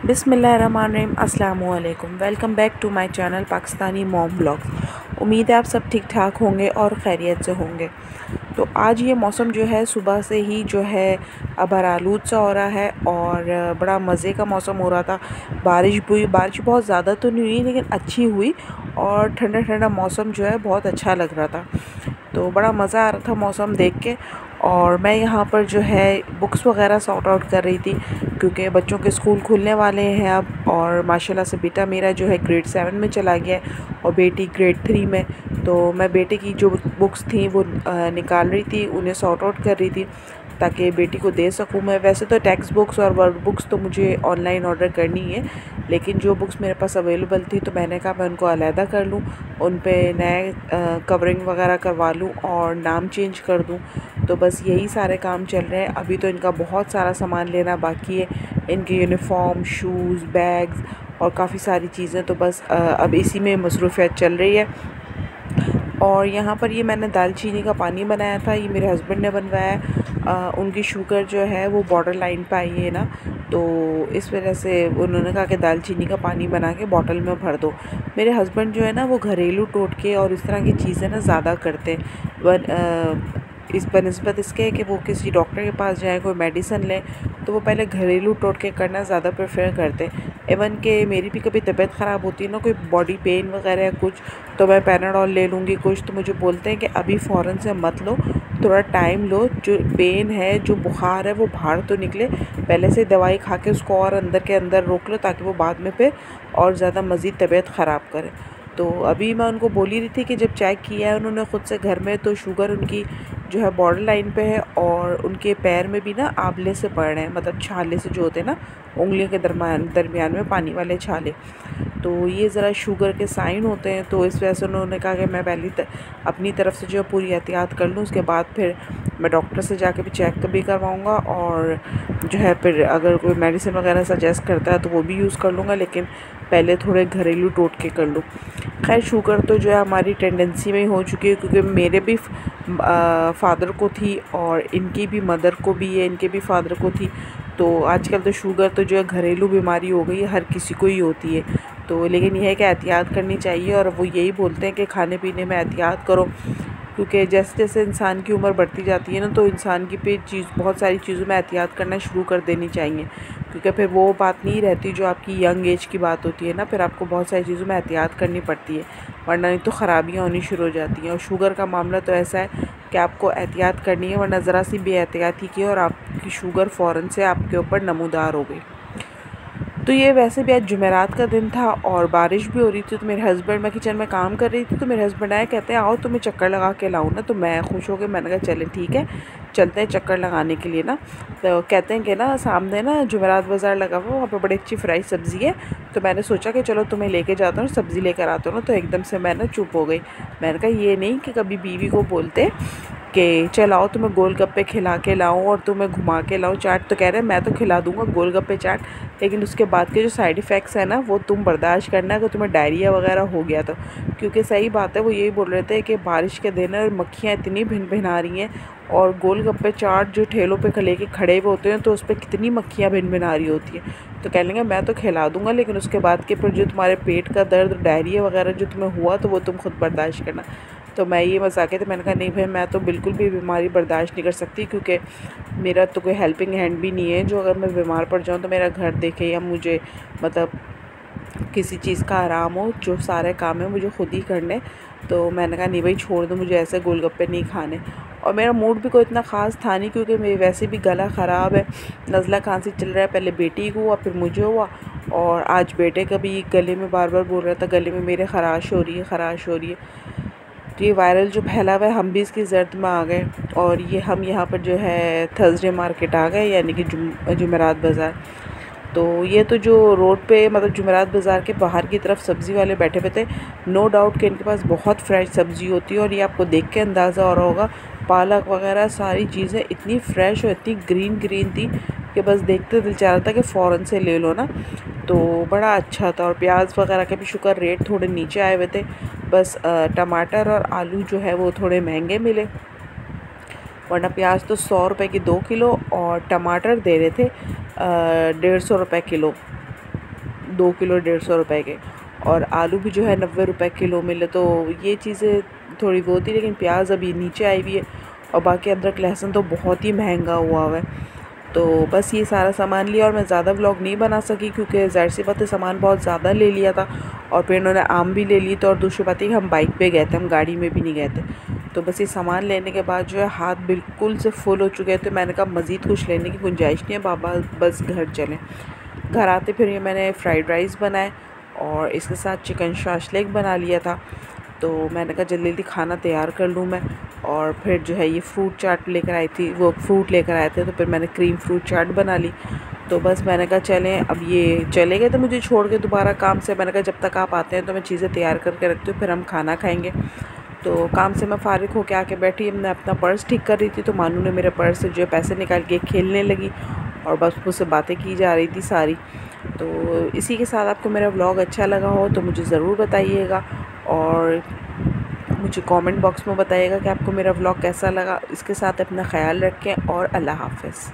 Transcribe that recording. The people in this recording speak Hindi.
बिस्मिल्लाहिर्रहमानिर्रहीम अस्सलाम वालेकुम। Welcome back to my channel Pakistani mom blogs. उम्मीद है आप सब ठीक ठाक होंगे और खैरियत से होंगे। तो आज ये मौसम जो है सुबह से ही जो है अबरालूद सा हो रहा है और बड़ा मज़े का मौसम हो रहा था। बारिश हुई, बारिश बहुत ज़्यादा तो नहीं हुई लेकिन अच्छी हुई और ठंडा ठंडा मौसम जो है बहुत अच्छा लग रहा था। तो बड़ा मज़ा आ रहा था मौसम देख के। और मैं यहाँ पर जो है बुक्स वगैरह सॉर्ट आउट कर रही थी क्योंकि बच्चों के स्कूल खुलने वाले हैं अब। और माशाल्लाह से बेटा मेरा जो है ग्रेड 7 में चला गया है और बेटी ग्रेड 3 में। तो मैं बेटे की जो बुक्स थी वो निकाल रही थी, उन्हें सॉर्ट आउट कर रही थी ताकि बेटी को दे सकूँ मैं। वैसे तो टेक्स्ट बुक्स और वर्क बुक्स तो मुझे ऑनलाइन ऑर्डर करनी है, लेकिन जो बुक्स मेरे पास अवेलेबल थी तो मैंने कहा मैं उनको अलहदा कर लूँ, उन पे नए कवरिंग वगैरह करवा लूँ और नाम चेंज कर दूँ। तो बस यही सारे काम चल रहे हैं। अभी तो इनका बहुत सारा सामान लेना बाकी है, इनके यूनिफॉर्म, शूज़, बैग्स और काफ़ी सारी चीज़ें। तो बस अब इसी में मसरूफ़ियत चल रही है। और यहाँ पर ये मैंने दालचीनी का पानी बनाया था, ये मेरे हस्बैंड ने बनवाया है। उनकी शुगर जो है वो बॉर्डर लाइन पे आई है ना, तो इस वजह से उन्होंने कहा कि दालचीनी का पानी बना के बॉटल में भर दो। मेरे हस्बैंड जो है ना वो घरेलू टोटके और इस तरह की चीज़ें ना ज़्यादा करते हैं। इस बनस्बत इसके कि वो किसी डॉक्टर के पास जाए, कोई मेडिसिन लें, तो वो पहले घरेलू टोटके करना ज़्यादा प्रेफर करते हैं। इवन कि मेरी भी कभी तबीयत ख़राब होती है ना, कोई बॉडी पेन वगैरह है कुछ, तो मैं पैराडॉल ले लूँगी कुछ, तो मुझे बोलते हैं कि अभी फ़ौरन से मत लो, थोड़ा टाइम लो, जो पेन है, जो बुखार है वो बाहर तो निकले, पहले से दवाई खा के उसको और अंदर के अंदर रोक लो ताकि वो बाद में फिर और ज़्यादा मज़ीद तबीयत ख़राब करे। तो अभी मैं उनको बोल ही रही थी कि जब चेक किया है उन्होंने ख़ुद से घर में, तो शुगर उनकी जो है बॉर्डर लाइन पे है और उनके पैर में भी ना आंवले से पड़ रहे हैं, मतलब छाले से जो होते हैं ना उंगलियों के दरमियान में पानी वाले छाले, तो ये ज़रा शुगर के साइन होते हैं। तो इस वजह से उन्होंने कहा कि मैं पहले अपनी तरफ से जो है पूरी एहतियात कर लूँ, उसके बाद फिर मैं डॉक्टर से जाके भी चेक भी करवाऊँगा और जो है फिर अगर कोई मेडिसिन वगैरह सजेस्ट करता है तो वो भी यूज़ कर लूँगा, लेकिन पहले थोड़े घरेलू टोटके कर लूँ। खैर शुगर तो जो है हमारी टेंडेंसी में ही हो चुकी है, क्योंकि मेरे भी फादर को थी और इनकी भी मदर को भी है, इनके भी फादर को थी। तो आजकल तो शुगर तो जो है घरेलू बीमारी हो गई है, हर किसी को ही होती है। तो लेकिन यह है कि एहतियात करनी चाहिए और वो यही बोलते हैं कि खाने पीने में एहतियात करो, क्योंकि जैसे जैसे इंसान की उम्र बढ़ती जाती है ना, तो इंसान की पे बहुत सारी चीज़ों में एहतियात करना शुरू कर देनी चाहिए, क्योंकि फिर वो बात नहीं रहती जो आपकी यंग एज की बात होती है ना, फिर आपको बहुत सारी चीज़ों में एहतियात करनी पड़ती है, वरना नहीं तो ख़राबियाँ होनी शुरू हो जाती हैं। और शुगर का मामला तो ऐसा है कि आपको एहतियात करनी है, वरना ज़रा सी बेएहतियाती की और आपकी शुगर फ़ौरन से आपके ऊपर नमूदार हो गई। तो ये वैसे भी आज जुमेरात का दिन था और बारिश भी हो रही थी, तो मेरे हस्बैंड, मैं किचन में काम कर रही थी, तो मेरे हस्बैंड आए, कहते हैं आओ तुम्हें चक्कर लगा के लाऊं ना। तो मैं खुश हो गई, मैंने कहा चले ठीक है चलते हैं चक्कर लगाने के लिए ना। तो कहते हैं कि ना सामने ना जुमेरात बाज़ार लगा हुआ, वहाँ पर बड़ी अच्छी फ्राई सब्ज़ी है, तो मैंने सोचा कि चलो तुम्हें लेके जाता हूँ, सब्ज़ी लेकर आता हूँ ना। तो एकदम से मैं ना चुप हो गई। मैंने कहा ये नहीं कि कभी बीवी को बोलते कि चल आओ तुम्हें गोलगप्पे खिला के लाऊं और तुम्हें घुमा के लाऊं चाट, तो कह रहे हैं मैं तो खिला दूंगा गोलगप्पे चाट, लेकिन उसके बाद के जो साइड इफ़ेक्ट्स हैं ना वो तुम बर्दाश्त करना अगर तुम्हें डायरिया वगैरह हो गया तो। क्योंकि सही बात है, वो यही बोल रहे थे कि बारिश के दिन और मक्खियाँ इतनी भिन भिना रही हैं, और गोलगप्पे चाट जो ठेलों पे लेके खड़े हुए होते हैं तो उस पर कितनी मक्खियाँ भिन भिना रही होती हैं। तो कह लेंगे मैं तो खिला दूंगा, लेकिन उसके बाद के फिर जो तुम्हारे पेट का दर्द, डायरिया वगैरह जो तुम्हें हुआ तो वो तुम खुद बर्दाश्त करना। तो मैं ये मजाक थे, मैंने कहा नहीं भाई मैं तो बिल्कुल भी बीमारी बर्दाश्त नहीं कर सकती, क्योंकि मेरा तो कोई हेल्पिंग हैंड भी नहीं है जो अगर मैं बीमार पड़ जाऊँ तो मेरा घर देखे या मुझे मतलब किसी चीज़ का आराम हो, जो सारे काम है मुझे खुद ही करने। तो मैंने कहा नहीं भाई छोड़ दो, मुझे ऐसे गोलगप्पे नहीं खाने। और मेरा मूड भी कोई इतना ख़ास था नहीं, क्योंकि मेरी वैसे भी गला ख़राब है, नज़ला खांसी चल रहा है, पहले बेटी को हुआ फिर मुझे हुआ, और आज बेटे का भी गले में बार बार बोल रहा था गले में मेरे ख़राश हो रही है, ख़राश हो रही है। तो ये वायरल जो फैला हुआ है, हम भी इसकी जर्द में आ गए और ये हम यहाँ पर जो है थर्सडे मार्केट आ गए, यानी कि जुमेरात बाज़ार। तो ये तो जो रोड पे मतलब जुमेरात बाज़ार के बाहर की तरफ सब्ज़ी वाले बैठे हुए थे, नो डाउट कि इनके पास बहुत फ्रेश सब्ज़ी होती है, और ये आपको देख के अंदाज़ा हो रहा होगा पालक वगैरह सारी चीज़ें इतनी फ़्रेश और इतनी ग्रीन ग्रीन थी कि बस देखते दिल चाह रहा था कि फ़ौरन से ले लो ना। तो बड़ा अच्छा था। और प्याज वगैरह के भी शुक्र रेट थोड़े नीचे आए हुए थे, बस टमाटर और आलू जो है वो थोड़े महंगे मिले, वरना प्याज तो 100 रुपए की 2 किलो और टमाटर दे रहे थे 150 रुपये किलो। 2 किलो 150 रुपए के, और आलू भी जो है 90 रुपए किलो मिले। तो ये चीज़ें थोड़ी वो थी, लेकिन प्याज अभी नीचे आई हुई है, और बाकी अदरक लहसुन तो बहुत ही महंगा हुआ है। तो बस ये सारा सामान लिया, और मैं ज़्यादा व्लॉग नहीं बना सकी क्योंकि ज़ाहिर सी बात है सामान बहुत ज़्यादा ले लिया था, और फिर इन्होंने आम भी ले लिए। तो और दूसरी बात है कि हम बाइक पे गए थे, हम गाड़ी में भी नहीं गए थे। तो बस ये सामान लेने के बाद जो है हाथ बिल्कुल से फुल हो चुके थे। मैंने कहा मज़ीद कुछ लेने की गुंजाइश नहीं है बाबा, बस घर चलें। घर आते फिर ये मैंने फ़्राइड राइस बनाए और इसके साथ चिकन शाशलिक बना लिया था। तो मैंने कहा जल्दी जल्दी खाना तैयार कर लूँ मैं। और फिर जो है ये फ्रूट चाट लेकर आई थी, वो फ्रूट लेकर आए थे, तो फिर मैंने क्रीम फ्रूट चाट बना ली। तो बस मैंने कहा चलें, अब ये चले गए तो मुझे छोड़ के दोबारा काम से। मैंने कहा जब तक आप आते हैं तो मैं चीज़ें तैयार करके रखती हूँ, फिर हम खाना खाएँगे। तो काम से मैं फ़ारिग होकर आके बैठी, मैं अपना पर्स ठीक कर रही थी, तो मानू ने मेरे पर्स से जो है पैसे निकाल के खेलने लगी, और बस मुझसे बातें की जा रही थी सारी। तो इसी के साथ आपको मेरा व्लॉग अच्छा लगा हो तो मुझे ज़रूर बताइएगा, और मुझे कमेंट बॉक्स में बताइएगा कि आपको मेरा व्लॉग कैसा लगा। इसके साथ अपना ख्याल रखें, और अल्लाह हाफ़िज़।